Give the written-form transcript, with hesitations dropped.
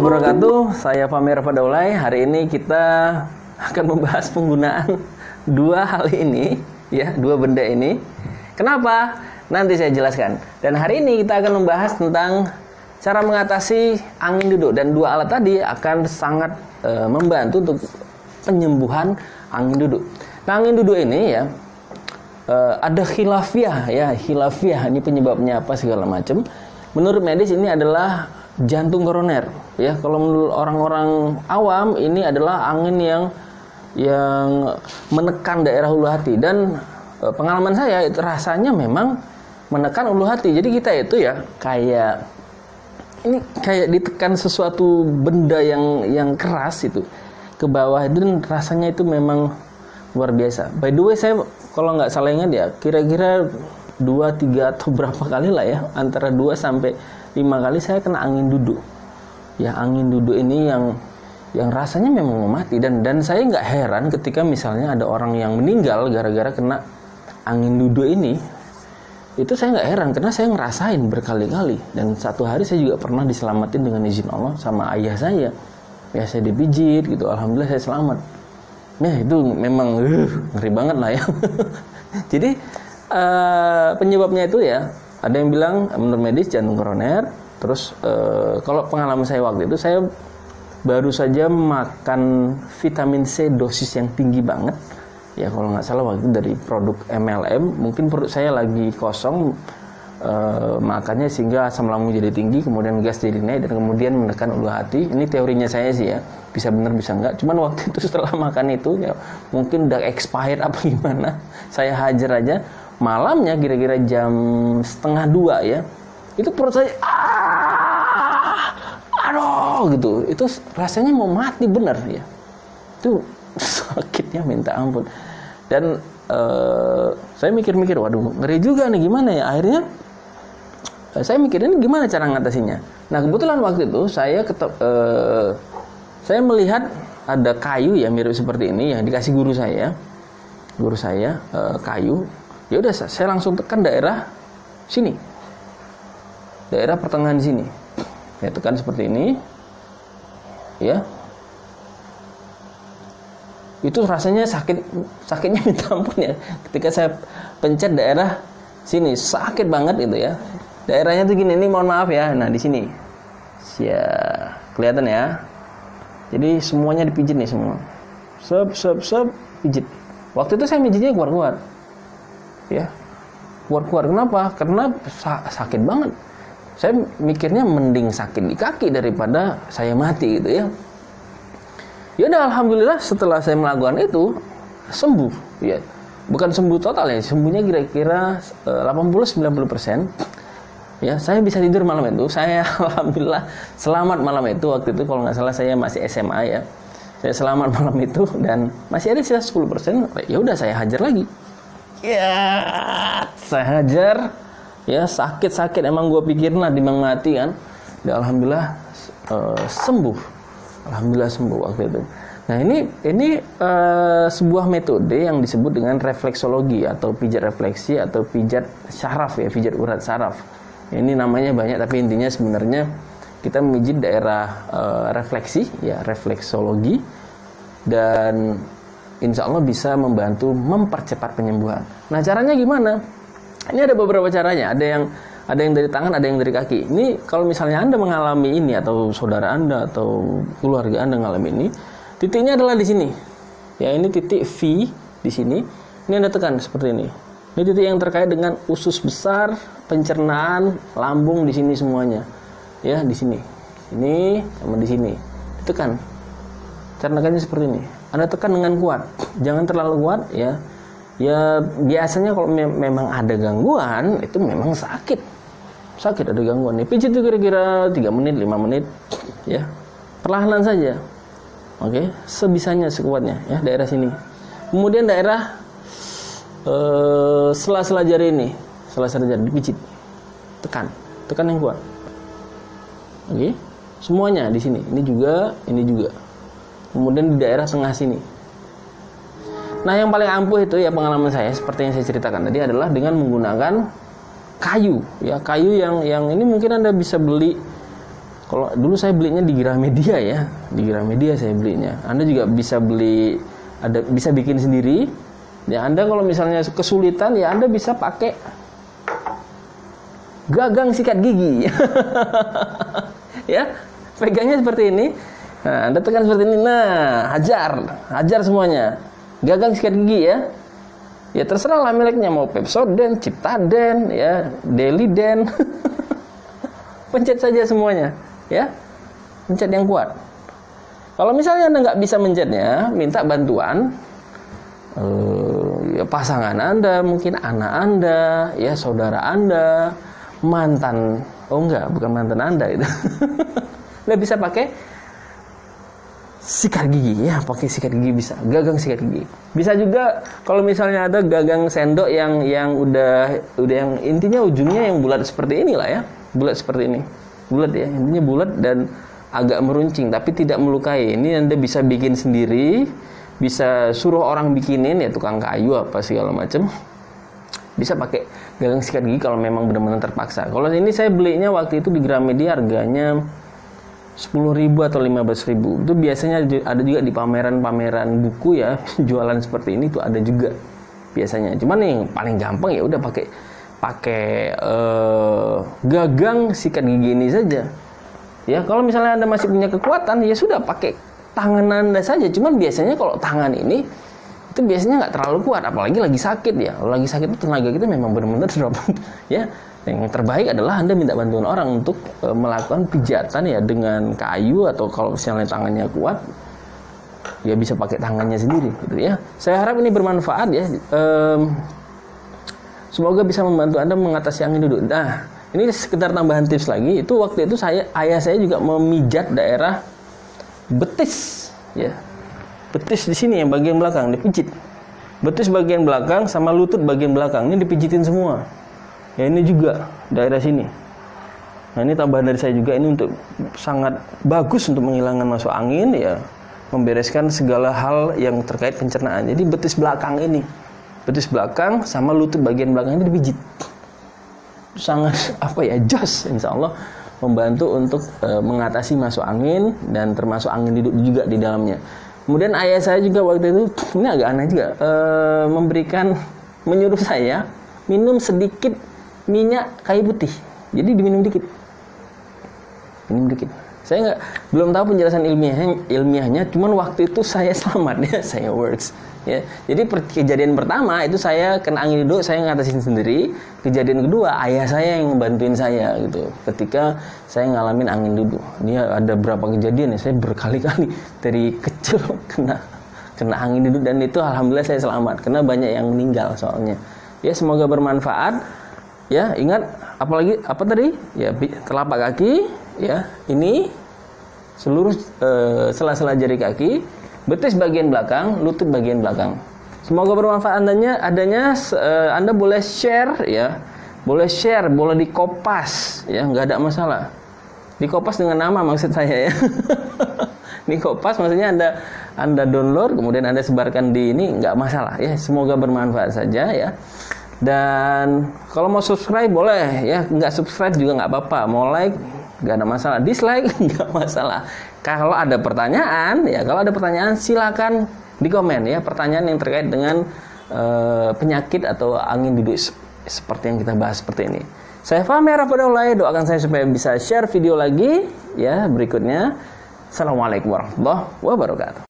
wabarakatuh. Saya Fahmi Rafadaulay. Hari ini kita akan membahas penggunaan dua hal ini, ya, dua benda ini. Kenapa? Nanti saya jelaskan. Dan hari ini kita akan membahas tentang cara mengatasi angin duduk, dan dua alat tadi akan sangat membantu untuk penyembuhan angin duduk. Nah, angin duduk ini ya ada khilafiah, ya, khilafiah ini penyebabnya apa segala macam. Menurut medis ini adalah jantung koroner, ya. Kalau menurut orang-orang awam ini adalah angin yang menekan daerah ulu hati, dan pengalaman saya itu rasanya memang menekan ulu hati. Jadi kita itu ya kayak ditekan sesuatu benda yang keras itu ke bawah, dan rasanya itu memang luar biasa. By the way, saya kalau nggak salah ingat ya, kira-kira 2, 3 atau berapa kali lah ya, antara 2 sampai 5 kali saya kena angin duduk. Ya, angin duduk ini yang rasanya memang memati, dan saya nggak heran ketika misalnya ada orang yang meninggal gara-gara kena angin duduk ini. Itu saya nggak heran karena saya ngerasain berkali-kali, dan satu hari saya juga pernah diselamatin dengan izin Allah sama ayah saya. Ya, saya dipijit gitu, alhamdulillah saya selamat. Nah, itu memang ngeri banget lah ya. Jadi penyebabnya itu ya, ada yang bilang menurut medis jantung koroner. Terus kalau pengalaman saya waktu itu, saya baru saja makan vitamin C dosis yang tinggi banget. Ya, kalau nggak salah waktu itu dari produk MLM. Mungkin perut saya lagi kosong, makannya sehingga asam lambung jadi tinggi, kemudian gas jadi naik, dan kemudian menekan ulu hati. Ini teorinya saya sih ya, bisa benar bisa enggak. Cuman waktu itu setelah makan itu ya, mungkin udah expired apa gimana, saya hajar aja. Malamnya kira-kira jam 1:30 ya, itu perut saya aduh gitu, itu rasanya mau mati bener ya. Itu sakitnya minta ampun. Dan saya mikir-mikir, waduh ngeri juga nih, gimana ya. Akhirnya saya mikirin gimana cara ngatasinya. Nah, kebetulan waktu itu saya melihat ada kayu ya mirip seperti ini yang dikasih guru saya kayu. Ya udah, saya langsung tekan daerah sini, daerah pertengahan di sini. Ya, tekan seperti ini, ya. Itu rasanya sakitnya minta ampun ya. Ketika saya pencet daerah sini, sakit banget gitu ya. Daerahnya tuh gini, ini mohon maaf ya. Nah, di sini, ya kelihatan ya. Jadi semuanya dipijit nih semua. Sep, pijit. Waktu itu saya mijitnya kuat-kuat. Ya, kuat-kuat. Kenapa? Karena sakit banget. Saya mikirnya mending sakit di kaki daripada saya mati gitu ya. Ya udah, alhamdulillah setelah saya melakukan itu sembuh ya. Bukan sembuh total ya, sembuhnya kira-kira 80-90%. Ya, saya bisa tidur malam itu. Saya alhamdulillah selamat malam itu. Waktu itu kalau nggak salah saya masih SMA ya. Saya selamat malam itu, dan masih ada sisa 10%. Ya udah, saya hajar lagi. Ya, saya hajar. Ya, sakit emang gue pikirin lah dimang mati kan. Dan alhamdulillah sembuh. Alhamdulillah sembuh waktu itu. Nah, ini sebuah metode yang disebut dengan refleksologi atau pijat refleksi atau pijat syaraf ya, pijat urat saraf. Ini namanya banyak, tapi intinya sebenarnya kita memijit daerah refleksi ya, refleksologi, dan insya Allah bisa membantu mempercepat penyembuhan. Nah, caranya gimana? Ini ada beberapa caranya. Ada yang dari tangan, ada yang dari kaki. Ini kalau misalnya Anda mengalami ini, atau saudara Anda atau keluarga Anda mengalami ini, titiknya adalah di sini. Ya, ini titik V di sini. Ini Anda tekan seperti ini. Ini titik yang terkait dengan usus besar, pencernaan, lambung di sini semuanya. Ya, di sini. Ini sama di sini. Ditekan. Cara seperti ini. Anda tekan dengan kuat. Jangan terlalu kuat ya. Ya, biasanya kalau memang ada gangguan, itu memang sakit ada gangguan nih. Pijit itu kira-kira 3 menit, 5 menit ya, perlahan saja. Oke, sebisanya, sekuatnya ya, daerah sini. Kemudian daerah sela-sela jari ini, sela-sela jari dipijit, tekan yang kuat. Oke, semuanya di sini, ini juga. Kemudian di daerah tengah sini. Nah, yang paling ampuh itu ya, pengalaman saya seperti yang saya ceritakan tadi adalah dengan menggunakan kayu ya, kayu yang ini mungkin Anda bisa beli Kalau dulu saya belinya di Gramedia ya, di Gramedia saya belinya. Anda juga bisa beli, bisa bikin sendiri. Ya, Anda kalau misalnya kesulitan ya Anda bisa pakai gagang sikat gigi. Ya, pegangnya seperti ini. Nah, Anda tekan seperti ini. Nah, hajar semuanya. Gagang sikat gigi ya. Ya terserah lah miliknya, mau Pepsodent, Ciptaden, ya, Deliden. Pencet saja semuanya, ya. Pencet yang kuat. Kalau misalnya Anda nggak bisa mencetnya, minta bantuan ya pasangan Anda, mungkin anak Anda, ya saudara Anda, mantan, bukan mantan Anda itu. Anda bisa pakai sikat gigi ya, pakai sikat gigi bisa, gagang sikat gigi. Bisa juga kalau misalnya ada gagang sendok yang udah yang intinya ujungnya yang bulat seperti inilah ya, bulat seperti ini, bulat ya, intinya bulat dan agak meruncing tapi tidak melukai. Ini Anda bisa bikin sendiri, bisa suruh orang bikinin ya, tukang kayu apa segala macam. Bisa pakai gagang sikat gigi kalau memang benar-benar terpaksa. Kalau ini saya belinya waktu itu di Gramedia harganya 10.000 atau 15.000. Itu biasanya ada juga di pameran-pameran buku ya, jualan seperti ini tuh ada juga biasanya. Cuman yang paling gampang ya udah pakai gagang sikat gigi ini saja. Ya, kalau misalnya Anda masih punya kekuatan ya sudah pakai tangan Anda saja. Cuman biasanya kalau tangan ini itu biasanya nggak terlalu kuat, apalagi lagi sakit ya. Kalau lagi sakit itu tenaga kita memang benar-benar drop ya. Yang terbaik adalah Anda minta bantuan orang untuk melakukan pijatan ya dengan kayu, atau kalau misalnya tangannya kuat ya bisa pakai tangannya sendiri gitu ya. Saya harap ini bermanfaat ya. Semoga bisa membantu Anda mengatasi angin duduk. Nah, ini sekedar tambahan tips lagi. Itu waktu itu ayah saya juga memijat daerah betis ya. Betis di sini yang bagian belakang dipijit. Betis bagian belakang sama lutut bagian belakang ini dipijitin semua. Ya, ini juga daerah sini. Nah, ini tambahan dari saya juga, ini untuk sangat bagus untuk menghilangkan masuk angin ya, membereskan segala hal yang terkait pencernaan. Jadi betis belakang ini, betis belakang sama lutut bagian belakang ini dipijit. Sangat jos, insya Allah membantu untuk mengatasi masuk angin dan termasuk angin hidup juga di dalamnya. Kemudian ayah saya juga waktu itu, ini agak aneh juga, menyuruh saya minum sedikit minyak kayu putih. Jadi diminum dikit. Minum dikit. Saya belum tahu penjelasan ilmiahnya, cuman waktu itu saya selamat ya, saya works. Ya. Jadi kejadian pertama itu saya kena angin duduk, saya ngatasin sendiri. Kejadian kedua, ayah saya yang membantuin saya gitu. Ketika saya ngalamin angin duduk. Ini ada berapa kejadian ya, saya berkali-kali dari kecil kena angin duduk, dan itu alhamdulillah saya selamat karena banyak yang meninggal soalnya. Ya, semoga bermanfaat. Ya, ingat apalagi apa tadi? Ya, telapak kaki, ya. Ini seluruh sela-sela jari kaki, betis bagian belakang, lutut bagian belakang. Semoga bermanfaat adanya. Anda boleh share ya. Boleh share, boleh dikopas ya, nggak ada masalah. Dikopas dengan nama maksud saya ya. Dikopas maksudnya Anda download kemudian Anda sebarkan di ini, nggak masalah ya. Semoga bermanfaat saja ya. Dan kalau mau subscribe boleh ya, nggak subscribe juga nggak apa-apa, mau like nggak ada masalah, dislike nggak masalah. Kalau ada pertanyaan silakan di komen ya, pertanyaan yang terkait dengan penyakit atau angin duduk seperti yang kita bahas seperti ini. Saya Fahmi Arafadaullah, doakan saya supaya bisa share video lagi ya berikutnya. Assalamualaikum warahmatullahi wabarakatuh.